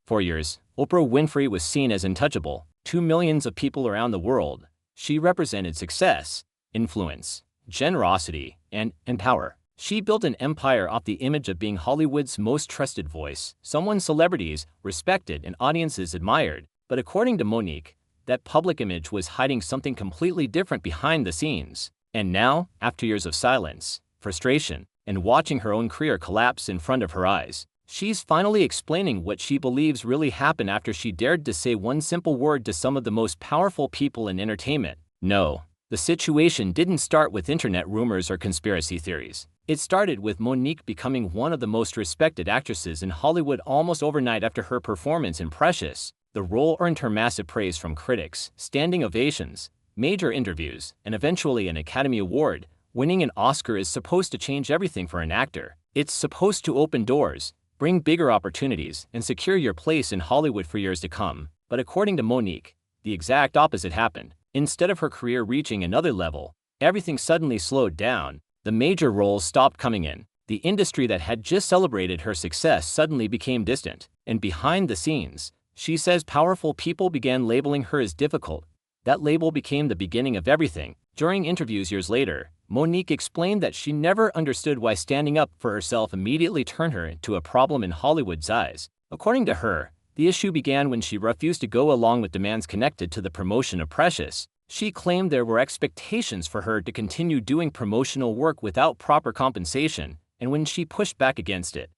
For years, Oprah Winfrey was seen as untouchable to millions of people around the world. She represented success, influence, generosity, and power. She built an empire off the image of being Hollywood's most trusted voice, someone celebrities respected and audiences admired. But according to Nique, that public image was hiding something completely different behind the scenes. And now, after years of silence, frustration, and watching her own career collapse in front of her eyes, she's finally explaining what she believes really happened after she dared to say one simple word to some of the most powerful people in entertainment. No, the situation didn't start with internet rumors or conspiracy theories. It started with Nique becoming one of the most respected actresses in Hollywood almost overnight after her performance in Precious. The role earned her massive praise from critics, standing ovations, major interviews, and eventually an Academy Award. Winning an Oscar is supposed to change everything for an actor. It's supposed to open doors, bring bigger opportunities, and secure your place in Hollywood for years to come. But according to Nique, the exact opposite happened. Instead of her career reaching another level, everything suddenly slowed down. The major roles stopped coming in. The industry that had just celebrated her success suddenly became distant. And behind the scenes, she says powerful people began labeling her as difficult. That label became the beginning of everything. During interviews years later, Nique explained that she never understood why standing up for herself immediately turned her into a problem in Hollywood's eyes. According to her, the issue began when she refused to go along with demands connected to the promotion of Precious. She claimed there were expectations for her to continue doing promotional work without proper compensation, and when she pushed back against it,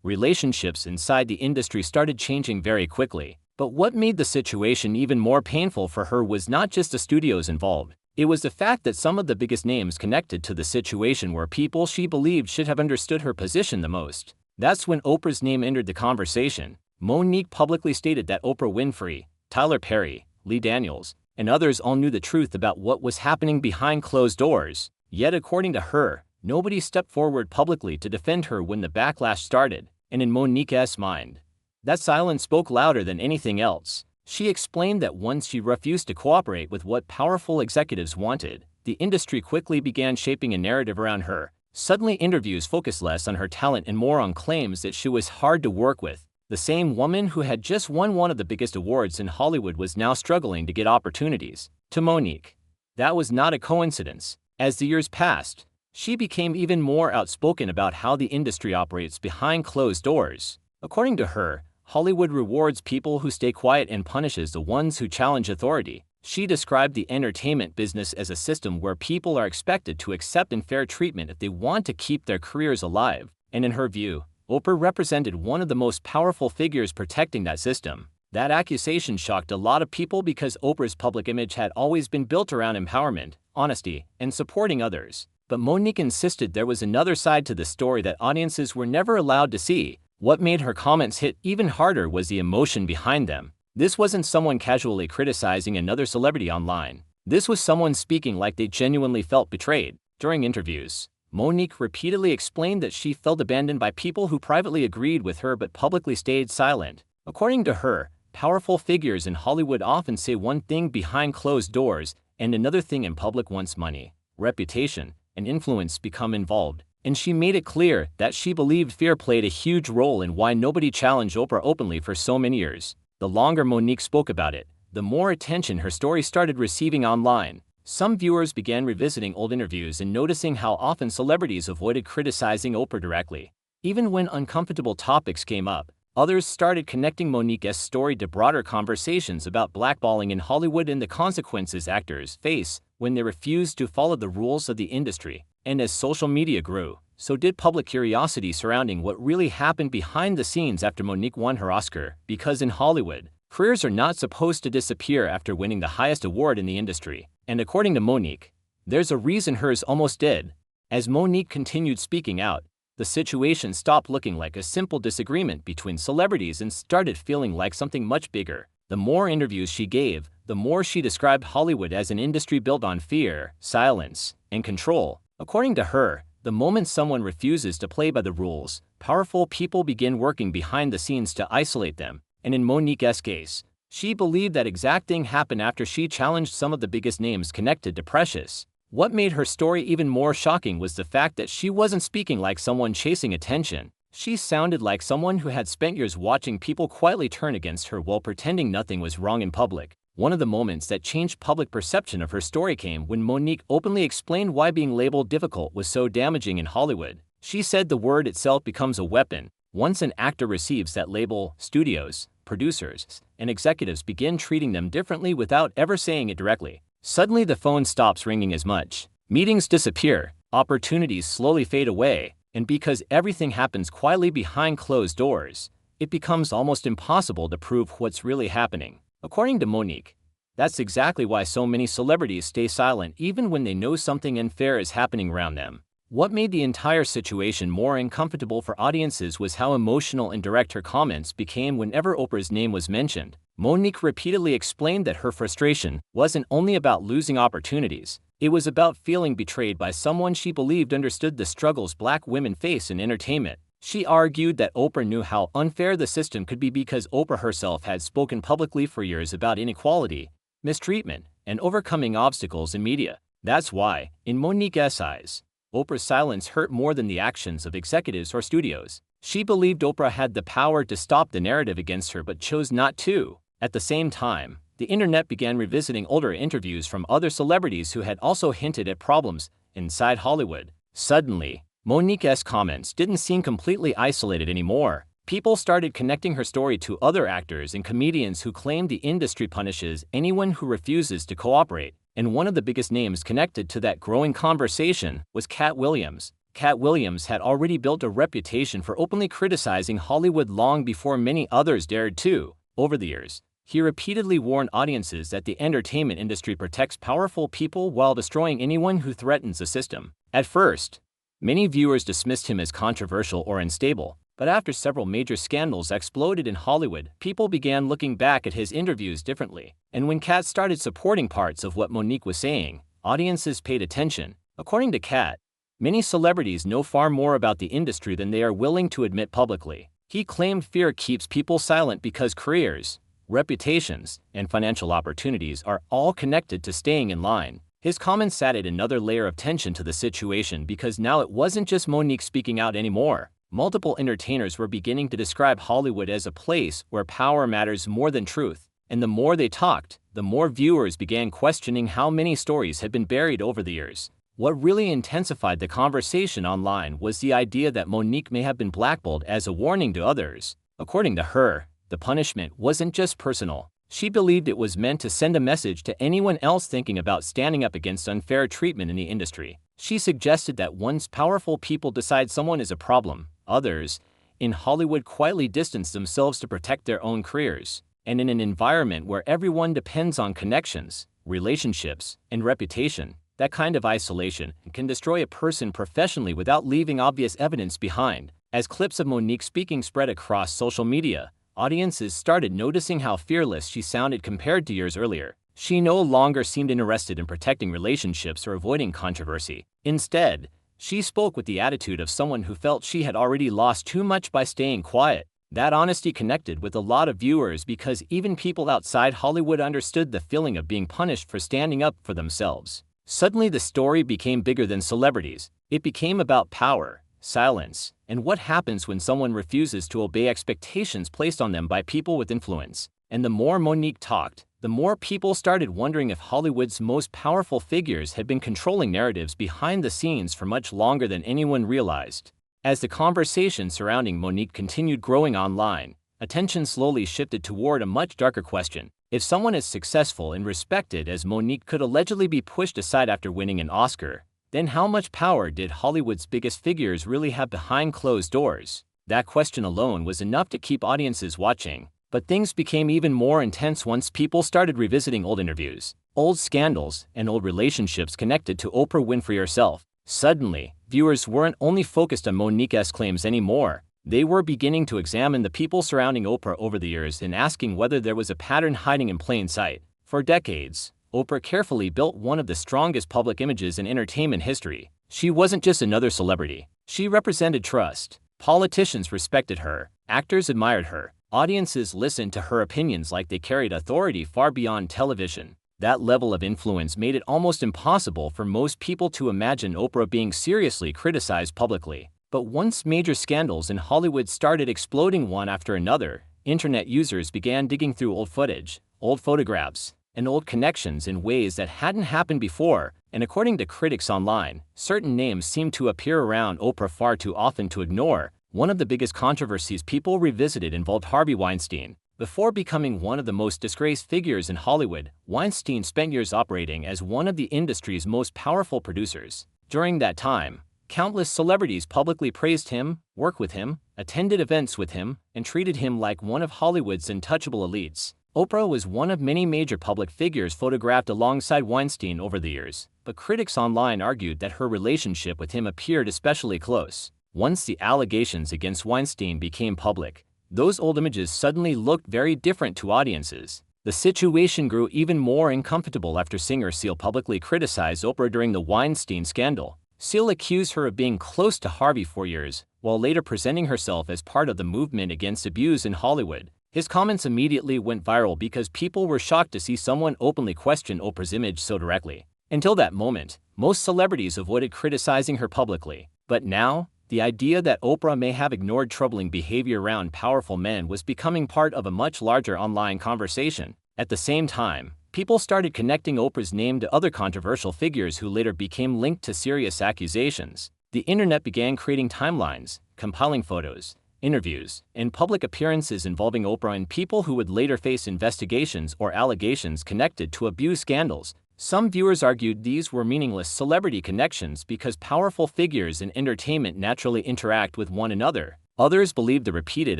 relationships inside the industry started changing very quickly. But what made the situation even more painful for her was not just the studios involved. It was the fact that some of the biggest names connected to the situation were people she believed should have understood her position the most. That's when Oprah's name entered the conversation. Nique publicly stated that Oprah Winfrey, Tyler Perry, Lee Daniels, and others all knew the truth about what was happening behind closed doors. Yet according to her, nobody stepped forward publicly to defend her when the backlash started. And in Nique's mind, that silence spoke louder than anything else. She explained that once she refused to cooperate with what powerful executives wanted, the industry quickly began shaping a narrative around her. Suddenly interviews focused less on her talent and more on claims that she was hard to work with. The same woman who had just won one of the biggest awards in Hollywood was now struggling to get opportunities. To Nique, that was not a coincidence. As the years passed, she became even more outspoken about how the industry operates behind closed doors. According to her, Hollywood rewards people who stay quiet and punishes the ones who challenge authority. She described the entertainment business as a system where people are expected to accept unfair treatment if they want to keep their careers alive. And in her view, Oprah represented one of the most powerful figures protecting that system. That accusation shocked a lot of people because Oprah's public image had always been built around empowerment, honesty, and supporting others. But Nique insisted there was another side to the story that audiences were never allowed to see. What made her comments hit even harder was the emotion behind them. This wasn't someone casually criticizing another celebrity online. This was someone speaking like they genuinely felt betrayed. During interviews, Nique repeatedly explained that she felt abandoned by people who privately agreed with her but publicly stayed silent. According to her, powerful figures in Hollywood often say one thing behind closed doors and another thing in public once money, reputation, and influence become involved. And she made it clear that she believed fear played a huge role in why nobody challenged Oprah openly for so many years. The longer Nique spoke about it, the more attention her story started receiving online. Some viewers began revisiting old interviews and noticing how often celebrities avoided criticizing Oprah directly. Even when uncomfortable topics came up, others started connecting Nique's story to broader conversations about blackballing in Hollywood and the consequences actors face when they refused to follow the rules of the industry. And as social media grew, so did public curiosity surrounding what really happened behind the scenes after Nique won her Oscar. Because in Hollywood, careers are not supposed to disappear after winning the highest award in the industry. And according to Nique, there's a reason hers almost did. As Nique continued speaking out, the situation stopped looking like a simple disagreement between celebrities and started feeling like something much bigger. The more interviews she gave, the more she described Hollywood as an industry built on fear, silence, and control. According to her, the moment someone refuses to play by the rules, powerful people begin working behind the scenes to isolate them. And in Nique's case, she believed that exact thing happened after she challenged some of the biggest names connected to Precious. What made her story even more shocking was the fact that she wasn't speaking like someone chasing attention. She sounded like someone who had spent years watching people quietly turn against her while pretending nothing was wrong in public. One of the moments that changed public perception of her story came when Monique openly explained why being labeled difficult was so damaging in Hollywood. She said the word itself becomes a weapon. Once an actor receives that label, studios, producers, and executives begin treating them differently without ever saying it directly. Suddenly the phone stops ringing as much. Meetings disappear, opportunities slowly fade away, and because everything happens quietly behind closed doors, it becomes almost impossible to prove what's really happening. According to Monique, that's exactly why so many celebrities stay silent even when they know something unfair is happening around them. What made the entire situation more uncomfortable for audiences was how emotional and direct her comments became whenever Oprah's name was mentioned. Monique repeatedly explained that her frustration wasn't only about losing opportunities, it was about feeling betrayed by someone she believed understood the struggles Black women face in entertainment. She argued that Oprah knew how unfair the system could be because Oprah herself had spoken publicly for years about inequality, mistreatment, and overcoming obstacles in media. That's why, in Monique's eyes, Oprah's silence hurt more than the actions of executives or studios. She believed Oprah had the power to stop the narrative against her but chose not to. At the same time, the internet began revisiting older interviews from other celebrities who had also hinted at problems inside Hollywood. Suddenly, Monique's comments didn't seem completely isolated anymore. People started connecting her story to other actors and comedians who claimed the industry punishes anyone who refuses to cooperate. And one of the biggest names connected to that growing conversation was Katt Williams. Katt Williams had already built a reputation for openly criticizing Hollywood long before many others dared to. Over the years, he repeatedly warned audiences that the entertainment industry protects powerful people while destroying anyone who threatens the system. At first, many viewers dismissed him as controversial or unstable, but after several major scandals exploded in Hollywood, people began looking back at his interviews differently. And when Katt started supporting parts of what Monique was saying, audiences paid attention. According to Katt, many celebrities know far more about the industry than they are willing to admit publicly. He claimed fear keeps people silent because careers, reputations, and financial opportunities are all connected to staying in line. His comments added another layer of tension to the situation because now it wasn't just Monique speaking out anymore. Multiple entertainers were beginning to describe Hollywood as a place where power matters more than truth. And the more they talked, the more viewers began questioning how many stories had been buried over the years. What really intensified the conversation online was the idea that Monique may have been blackballed as a warning to others. According to her, the punishment wasn't just personal. She believed it was meant to send a message to anyone else thinking about standing up against unfair treatment in the industry. She suggested that once powerful people decide someone is a problem, others in Hollywood quietly distance themselves to protect their own careers. And in an environment where everyone depends on connections, relationships, and reputation, that kind of isolation can destroy a person professionally without leaving obvious evidence behind. As clips of Monique speaking spread across social media, audiences started noticing how fearless she sounded compared to years earlier. She no longer seemed interested in protecting relationships or avoiding controversy. Instead, she spoke with the attitude of someone who felt she had already lost too much by staying quiet. That honesty connected with a lot of viewers because even people outside Hollywood understood the feeling of being punished for standing up for themselves. Suddenly the story became bigger than celebrities. It became about power, silence, and what happens when someone refuses to obey expectations placed on them by people with influence. And the more Monique talked, the more people started wondering if Hollywood's most powerful figures had been controlling narratives behind the scenes for much longer than anyone realized. As the conversation surrounding Monique continued growing online, attention slowly shifted toward a much darker question. If someone as successful and respected as Monique could allegedly be pushed aside after winning an Oscar, then how much power did Hollywood's biggest figures really have behind closed doors? That question alone was enough to keep audiences watching. But things became even more intense once people started revisiting old interviews, old scandals, and old relationships connected to Oprah Winfrey herself. Suddenly, viewers weren't only focused on Monique's claims anymore. They were beginning to examine the people surrounding Oprah over the years and asking whether there was a pattern hiding in plain sight. For decades, Oprah carefully built one of the strongest public images in entertainment history. She wasn't just another celebrity. She represented trust. Politicians respected her. Actors admired her. Audiences listened to her opinions like they carried authority far beyond television. That level of influence made it almost impossible for most people to imagine Oprah being seriously criticized publicly. But once major scandals in Hollywood started exploding one after another, internet users began digging through old footage, old photographs, and old connections in ways that hadn't happened before, and according to critics online, certain names seemed to appear around Oprah far too often to ignore. One of the biggest controversies people revisited involved Harvey Weinstein. Before becoming one of the most disgraced figures in Hollywood, Weinstein spent years operating as one of the industry's most powerful producers. During that time, countless celebrities publicly praised him, worked with him, attended events with him, and treated him like one of Hollywood's untouchable elites. Oprah was one of many major public figures photographed alongside Weinstein over the years, but critics online argued that her relationship with him appeared especially close. Once the allegations against Weinstein became public, those old images suddenly looked very different to audiences. The situation grew even more uncomfortable after singer Seal publicly criticized Oprah during the Weinstein scandal. Seal accused her of being close to Harvey for years, while later presenting herself as part of the movement against abuse in Hollywood. His comments immediately went viral because people were shocked to see someone openly question Oprah's image so directly. Until that moment, most celebrities avoided criticizing her publicly. But now, the idea that Oprah may have ignored troubling behavior around powerful men was becoming part of a much larger online conversation. At the same time, people started connecting Oprah's name to other controversial figures who later became linked to serious accusations. The internet began creating timelines, compiling photos, interviews, and public appearances involving Oprah and people who would later face investigations or allegations connected to abuse scandals. Some viewers argued these were meaningless celebrity connections because powerful figures in entertainment naturally interact with one another. Others believed the repeated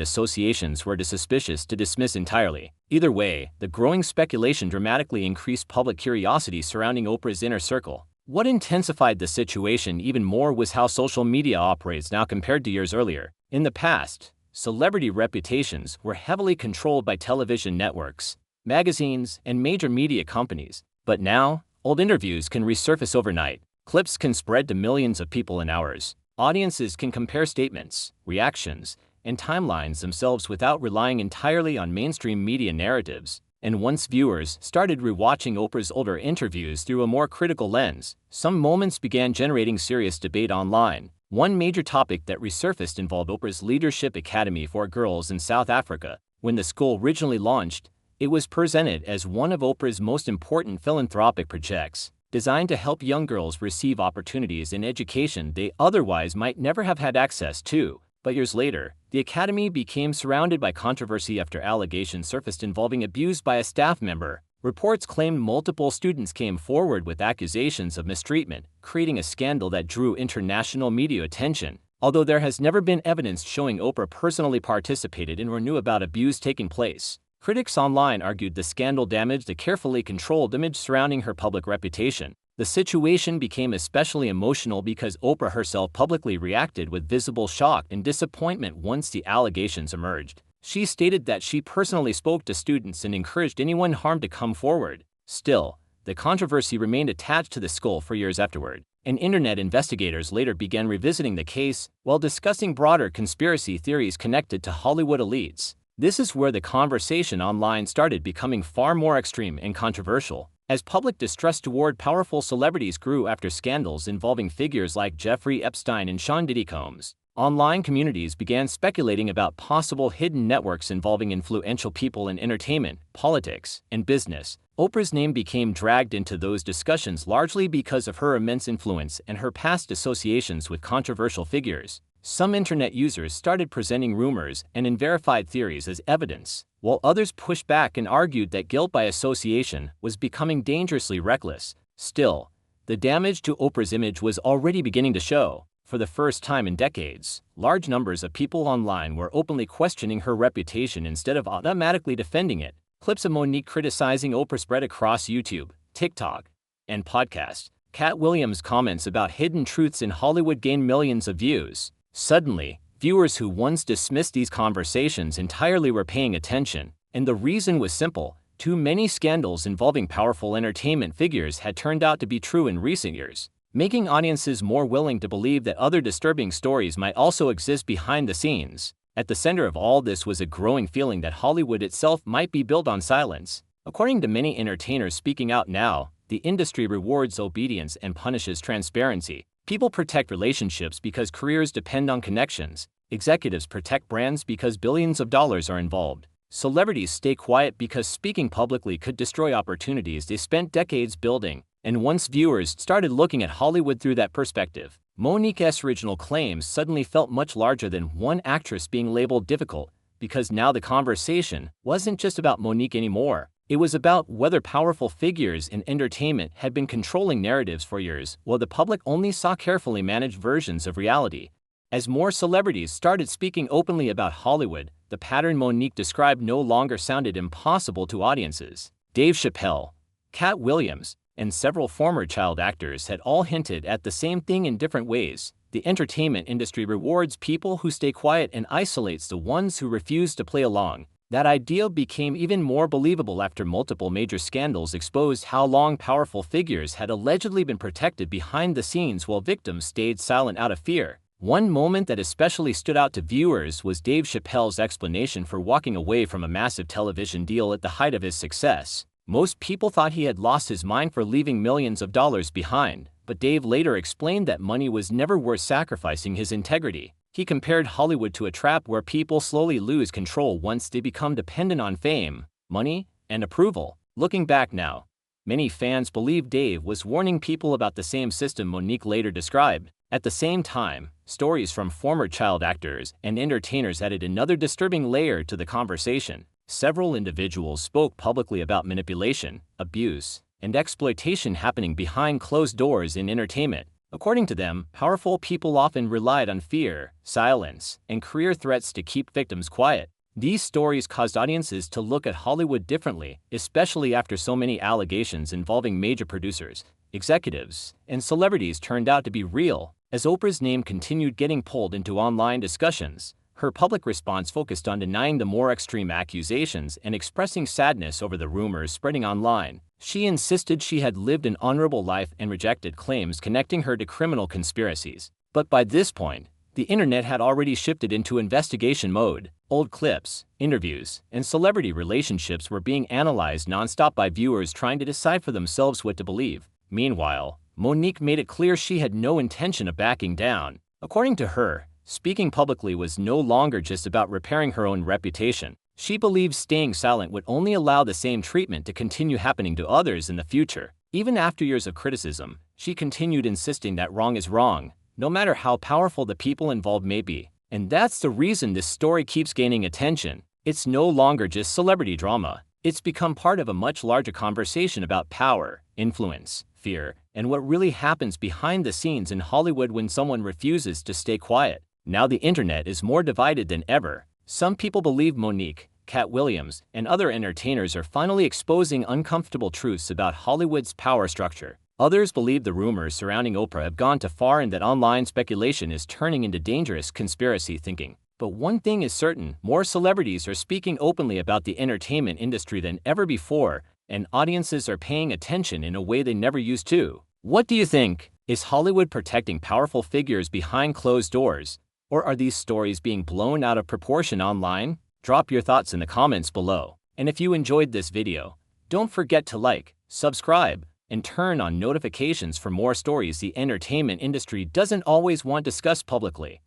associations were too suspicious to dismiss entirely. Either way, the growing speculation dramatically increased public curiosity surrounding Oprah's inner circle. What intensified the situation even more was how social media operates now compared to years earlier. In the past, celebrity reputations were heavily controlled by television networks, magazines, and major media companies. But now, old interviews can resurface overnight. Clips can spread to millions of people in hours. Audiences can compare statements, reactions, and timelines themselves without relying entirely on mainstream media narratives. And once viewers started rewatching Oprah's older interviews through a more critical lens, some moments began generating serious debate online. One major topic that resurfaced involved Oprah's Leadership Academy for Girls in South Africa. When the school originally launched, it was presented as one of Oprah's most important philanthropic projects, designed to help young girls receive opportunities in education they otherwise might never have had access to. But years later, the academy became surrounded by controversy after allegations surfaced involving abuse by a staff member. Reports claimed multiple students came forward with accusations of mistreatment, creating a scandal that drew international media attention. Although there has never been evidence showing Oprah personally participated in or knew about abuse taking place, critics online argued the scandal damaged the carefully controlled image surrounding her public reputation. The situation became especially emotional because Oprah herself publicly reacted with visible shock and disappointment once the allegations emerged. She stated that she personally spoke to students and encouraged anyone harmed to come forward. Still, the controversy remained attached to the school for years afterward, and internet investigators later began revisiting the case while discussing broader conspiracy theories connected to Hollywood elites. This is where the conversation online started becoming far more extreme and controversial. As public distrust toward powerful celebrities grew after scandals involving figures like Jeffrey Epstein and Sean Diddy Combs, online communities began speculating about possible hidden networks involving influential people in entertainment, politics, and business. Oprah's name became dragged into those discussions largely because of her immense influence and her past associations with controversial figures. Some internet users started presenting rumors and unverified theories as evidence, while others pushed back and argued that guilt by association was becoming dangerously reckless. Still, the damage to Oprah's image was already beginning to show. For the first time in decades, large numbers of people online were openly questioning her reputation instead of automatically defending it. Clips of Nique criticizing Oprah spread across YouTube, TikTok, and podcasts. Katt Williams' comments about hidden truths in Hollywood gained millions of views. Suddenly, viewers who once dismissed these conversations entirely were paying attention, and the reason was simple. Too many scandals involving powerful entertainment figures had turned out to be true in recent years, making audiences more willing to believe that other disturbing stories might also exist behind the scenes. At the center of all this was a growing feeling that Hollywood itself might be built on silence. According to many entertainers speaking out now, the industry rewards obedience and punishes transparency. People protect relationships because careers depend on connections. Executives protect brands because billions of dollars are involved. Celebrities stay quiet because speaking publicly could destroy opportunities they spent decades building. And once viewers started looking at Hollywood through that perspective, Monique's original claims suddenly felt much larger than one actress being labeled difficult, because now the conversation wasn't just about Monique anymore. It was about whether powerful figures in entertainment had been controlling narratives for years, while the public only saw carefully managed versions of reality. As more celebrities started speaking openly about Hollywood, the pattern Monique described no longer sounded impossible to audiences. Dave Chappelle, Katt Williams, and several former child actors had all hinted at the same thing in different ways. The entertainment industry rewards people who stay quiet and isolates the ones who refuse to play along. That idea became even more believable after multiple major scandals exposed how long powerful figures had allegedly been protected behind the scenes while victims stayed silent out of fear. One moment that especially stood out to viewers was Dave Chappelle's explanation for walking away from a massive television deal at the height of his success. Most people thought he had lost his mind for leaving millions of dollars behind, but Dave later explained that money was never worth sacrificing his integrity. He compared Hollywood to a trap where people slowly lose control once they become dependent on fame, money, and approval. Looking back now, many fans believe Dave was warning people about the same system Monique later described. At the same time, stories from former child actors and entertainers added another disturbing layer to the conversation. Several individuals spoke publicly about manipulation, abuse, and exploitation happening behind closed doors in entertainment. According to them, powerful people often relied on fear, silence, and career threats to keep victims quiet. These stories caused audiences to look at Hollywood differently, especially after so many allegations involving major producers, executives, and celebrities turned out to be real. As Oprah's name continued getting pulled into online discussions, her public response focused on denying the more extreme accusations and expressing sadness over the rumors spreading online. She insisted she had lived an honorable life and rejected claims connecting her to criminal conspiracies. But by this point, the internet had already shifted into investigation mode. Old clips, interviews, and celebrity relationships were being analyzed nonstop by viewers trying to decide for themselves what to believe. Meanwhile, Monique made it clear she had no intention of backing down. According to her, speaking publicly was no longer just about repairing her own reputation. She believed staying silent would only allow the same treatment to continue happening to others in the future. Even after years of criticism, she continued insisting that wrong is wrong, no matter how powerful the people involved may be. And that's the reason this story keeps gaining attention. It's no longer just celebrity drama. It's become part of a much larger conversation about power, influence, fear, and what really happens behind the scenes in Hollywood when someone refuses to stay quiet. Now the internet is more divided than ever. Some people believe Monique, Katt Williams, and other entertainers are finally exposing uncomfortable truths about Hollywood's power structure. Others believe the rumors surrounding Oprah have gone too far and that online speculation is turning into dangerous conspiracy thinking. But one thing is certain, more celebrities are speaking openly about the entertainment industry than ever before, and audiences are paying attention in a way they never used to. What do you think? Is Hollywood protecting powerful figures behind closed doors? Or are these stories being blown out of proportion online? Drop your thoughts in the comments below. And if you enjoyed this video, don't forget to like, subscribe, and turn on notifications for more stories the entertainment industry doesn't always want discussed publicly.